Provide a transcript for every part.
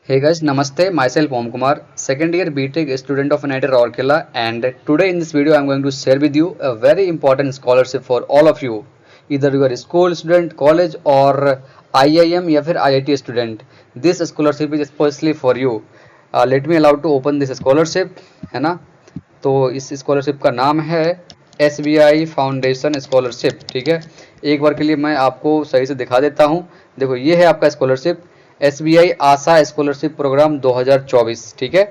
Hey guys, Namaste. Myself Om Kumar, second year BTech student of NIT Rourkela, and today in this video I'm going to share with you a very important scholarship for all of you. Either you are a school student, college or IIM या फिर IIT student. This scholarship is especially for you. Let me allow to open this scholarship, है ना? तो इस scholarship का नाम है SBI foundation scholarship. ठीक है, एक बार के लिए मैं आपको सही से दिखा देता हूँ। देखो, ये है आपका scholarship SBI Asha scholarship program 2024। ठीक है,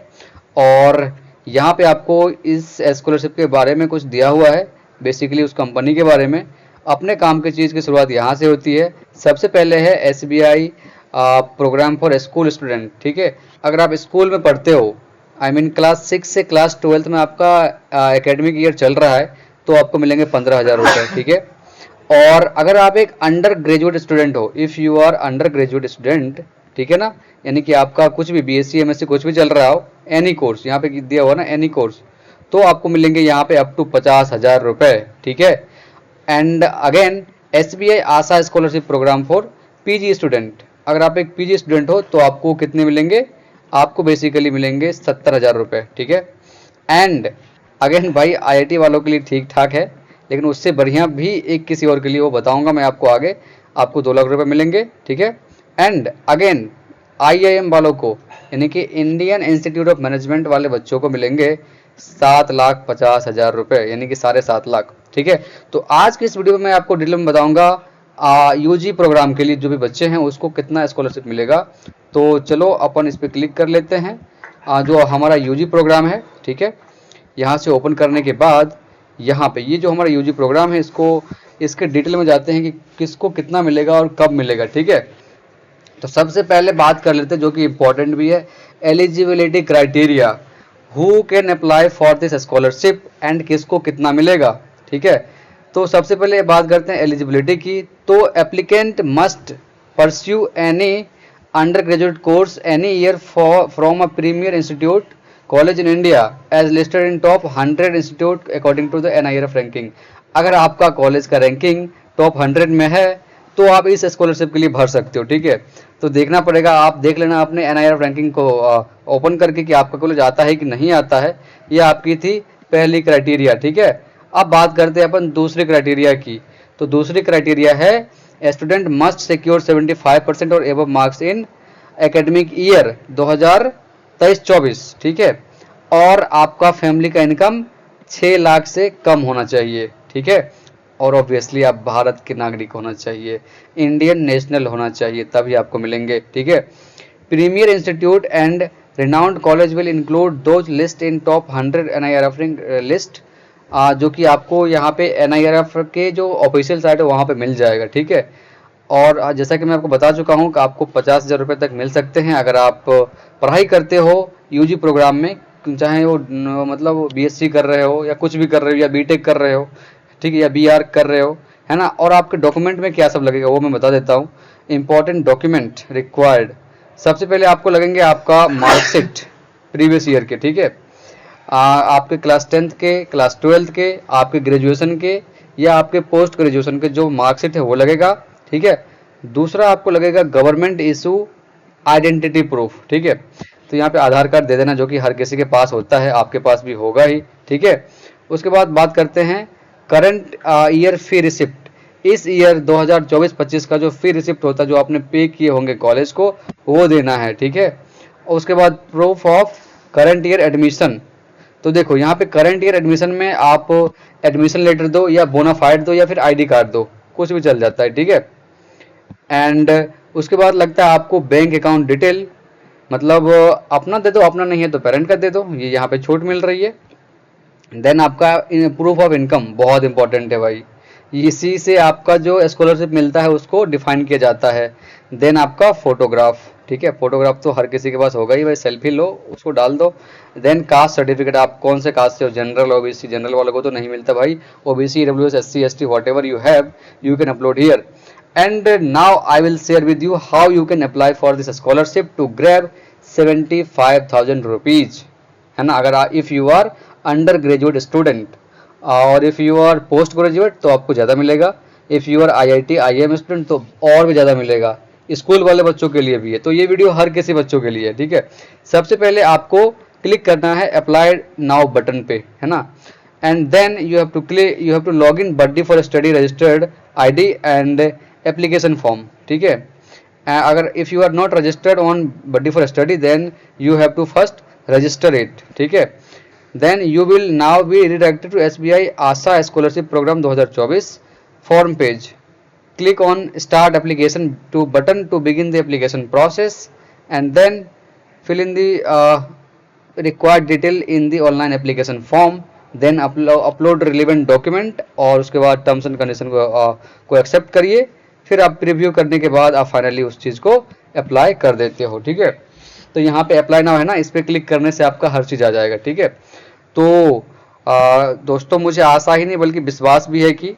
और यहाँ पे आपको इस स्कॉलरशिप के बारे में कुछ दिया हुआ है, बेसिकली उस कंपनी के बारे में। अपने काम की चीज़ की शुरुआत यहाँ से होती है। सबसे पहले है SBI program for school student. ठीक है, अगर आप स्कूल में पढ़ते हो, आई मीन क्लास 6 से क्लास 12 में आपका एकेडमिक ईयर चल रहा है, तो आपको मिलेंगे 15,000 रुपये। ठीक है, और अगर आप एक अंडर ग्रेजुएट स्टूडेंट हो, if you are under graduate student, ठीक है ना, यानी कि आपका कुछ भी BSc MSc कुछ भी चल रहा हो, एनी कोर्स यहाँ पे दिया हुआ ना, एनी कोर्स, तो आपको मिलेंगे यहाँ पे अप टू 50,000 रुपये। ठीक है, and again SBI Asha scholarship program for PG student. अगर आप एक PG स्टूडेंट हो तो आपको कितने मिलेंगे? आपको बेसिकली मिलेंगे 70,000 रुपये। ठीक है, एंड अगेन भाई IIT वालों के लिए ठीक ठाक है, लेकिन उससे बढ़िया भी एक किसी और के लिए वो बताऊंगा मैं आपको आगे। आपको 2 लाख रुपये मिलेंगे। ठीक है, एंड अगेन IIM वालों को, यानी कि इंडियन इंस्टीट्यूट ऑफ मैनेजमेंट वाले बच्चों को मिलेंगे 7,50,000 रुपये, यानी कि 7.5 लाख। ठीक है, तो आज की इस वीडियो में मैं आपको डिटेल में बताऊंगा UG प्रोग्राम के लिए जो भी बच्चे हैं उसको कितना स्कॉलरशिप मिलेगा। तो चलो अपन इस पर क्लिक कर लेते हैं। जो हमारा UG प्रोग्राम है, ठीक है, यहाँ से ओपन करने के बाद यहाँ पे ये जो हमारा UG प्रोग्राम है, इसके डिटेल में जाते हैं कि किसको कितना मिलेगा और कब मिलेगा। ठीक है, तो सबसे पहले बात कर लेते हैं जो कि इम्पोर्टेंट भी है, eligibility criteria, who can apply for this scholarship and किसको कितना मिलेगा। ठीक है, तो सबसे पहले बात करते हैं एलिजिबिलिटी की। तो applicant must pursue any under graduate course any year from a premier institute college in India as listed in top 100 institute according to the NIRF ranking. अगर आपका कॉलेज का रैंकिंग टॉप 100 में है तो आप इस स्कॉलरशिप के लिए भर सकते हो। ठीक है, तो देखना पड़ेगा, आप देख लेना अपने NIRF रैंकिंग को ओपन करके कि आपका कॉलेज आता है कि नहीं आता है। ये आपकी थी पहली क्राइटेरिया। ठीक है, अब बात करते हैं अपन दूसरी क्राइटेरिया की। तो दूसरी क्राइटेरिया है स्टूडेंट मस्ट सिक्योर 75% और above marks in academic year 2023-24। ठीक है, और आपका फैमिली का इनकम 6 लाख से कम होना चाहिए। ठीक है, और ऑब्वियसली आप भारत के नागरिक होना चाहिए, इंडियन नेशनल होना चाहिए, तभी आपको मिलेंगे। ठीक है, premier institute and renowned college will include those list in top 100 NIRF list, जो कि आपको यहाँ पे NIRF के जो ऑफिशियल साइट है वहाँ पे मिल जाएगा। ठीक है, और जैसा कि मैं आपको बता चुका हूँ कि आपको 50,000 रुपये तक मिल सकते हैं अगर आप पढ़ाई करते हो UG प्रोग्राम में, चाहे वो मतलब BSc कर रहे हो या कुछ भी कर रहे हो या BTech कर रहे हो, ठीक है, या BR कर रहे हो, है ना। और आपके डॉक्यूमेंट में क्या सब लगेगा वो मैं बता देता हूँ। इंपॉर्टेंट डॉक्यूमेंट रिक्वायर्ड, सबसे पहले आपको लगेंगे आपका मार्कशीट प्रीवियस ईयर के। ठीक है, आपके क्लास 10th के, क्लास 12th के, आपके ग्रेजुएशन के या आपके पोस्ट ग्रेजुएशन के जो मार्कशीट है वो लगेगा। ठीक है, दूसरा आपको लगेगा गवर्नमेंट इशू आइडेंटिटी प्रूफ। ठीक है, तो यहाँ पे आधार कार्ड दे देना, जो कि हर किसी के पास होता है, आपके पास भी होगा ही। ठीक है, उसके बाद बात करते हैं करंट ईयर फी रिसिप्ट। इस ईयर 2024-25 का जो फी रिसिप्ट होता है, जो आपने पे किए होंगे कॉलेज को, वो देना है। ठीक है, उसके बाद proof of current year admission. तो देखो यहाँ पे करंट ईयर एडमिशन में आप एडमिशन लेटर दो या बोनाफाइड दो या फिर ID कार्ड दो, कुछ भी चल जाता है। ठीक है, एंड उसके बाद लगता है आपको बैंक अकाउंट डिटेल, मतलब अपना दे दो, अपना नहीं है तो पेरेंट का दे दो, ये यहाँ पे छूट मिल रही है। देन आपका प्रूफ ऑफ इनकम बहुत इंपॉर्टेंट है भाई, इसी से आपका जो स्कॉलरशिप मिलता है उसको डिफाइन किया जाता है। देन आपका फोटोग्राफ। ठीक है, फोटोग्राफ तो हर किसी के पास होगा ही भाई, सेल्फी लो उसको डाल दो। देन कास्ट सर्टिफिकेट, आप कौन से कास्ट से हो, जनरल OBC, जनरल वालों को तो नहीं मिलता भाई, OBC EWS SC ST whatever you have you can upload here. And now I will share with you how you can apply for this scholarship to grab 75,000 rupees, है ना। अगर if you are under graduate student, और if you are postgraduate तो आपको ज़्यादा मिलेगा, if you are IIT IIM student तो और भी ज़्यादा मिलेगा। स्कूल वाले बच्चों के लिए भी है, तो ये वीडियो हर किसी बच्चों के लिए है, ठीक है। सबसे पहले आपको क्लिक करना है अप्लाई नाउ बटन पे, है ना, and then you have to log in Buddy for Study registered ID and application form, ठीक है। अगर if you are not registered on Buddy for Study then you have to first register it, ठीक है। Then you will now be redirected to SBI Asha scholarship program 2024 form page. Click on start application to button to begin the application process and then fill in the required detail in the online application form. Then upload relevant document और उसके बाद terms and condition को accept करिए। फिर आप preview करने के बाद आप फाइनली उस चीज़ को अप्लाई कर देते हो, ठीक है। तो यहाँ पे अप्लाई नाउ है ना, इस पर क्लिक करने से आपका हर चीज़ आ जाएगा, ठीक है। तो दोस्तों मुझे आशा ही नहीं बल्कि विश्वास भी है कि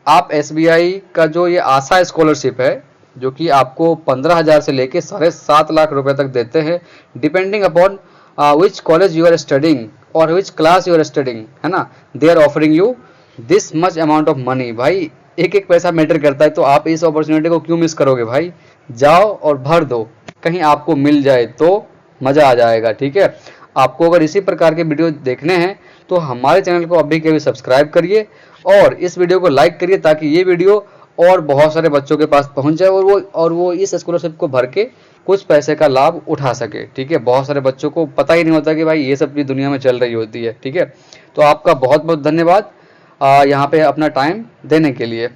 आप एसबीआई का जो ये आशा स्कॉलरशिप है जो कि आपको 15,000 से लेके 7.5 लाख रुपए तक देते हैं, depending upon which college you are studying और which class you are studying, है ना, they are offering you this much amount of money. भाई एक एक पैसा मैटर करता है, तो आप इस अपॉर्चुनिटी को क्यों मिस करोगे भाई। जाओ और भर दो, कहीं आपको मिल जाए तो मज़ा आ जाएगा, ठीक है। आपको अगर इसी प्रकार के वीडियो देखने हैं तो हमारे चैनल को अभी के अभी सब्सक्राइब करिए और इस वीडियो को लाइक करिए ताकि ये वीडियो और बहुत सारे बच्चों के पास पहुंच जाए और वो इस स्कॉलरशिप को भर के कुछ पैसे का लाभ उठा सके, ठीक है। बहुत सारे बच्चों को पता ही नहीं होता कि भाई ये सब भी दुनिया में चल रही होती है, ठीक है। तो आपका बहुत बहुत धन्यवाद यहाँ पे अपना टाइम देने के लिए।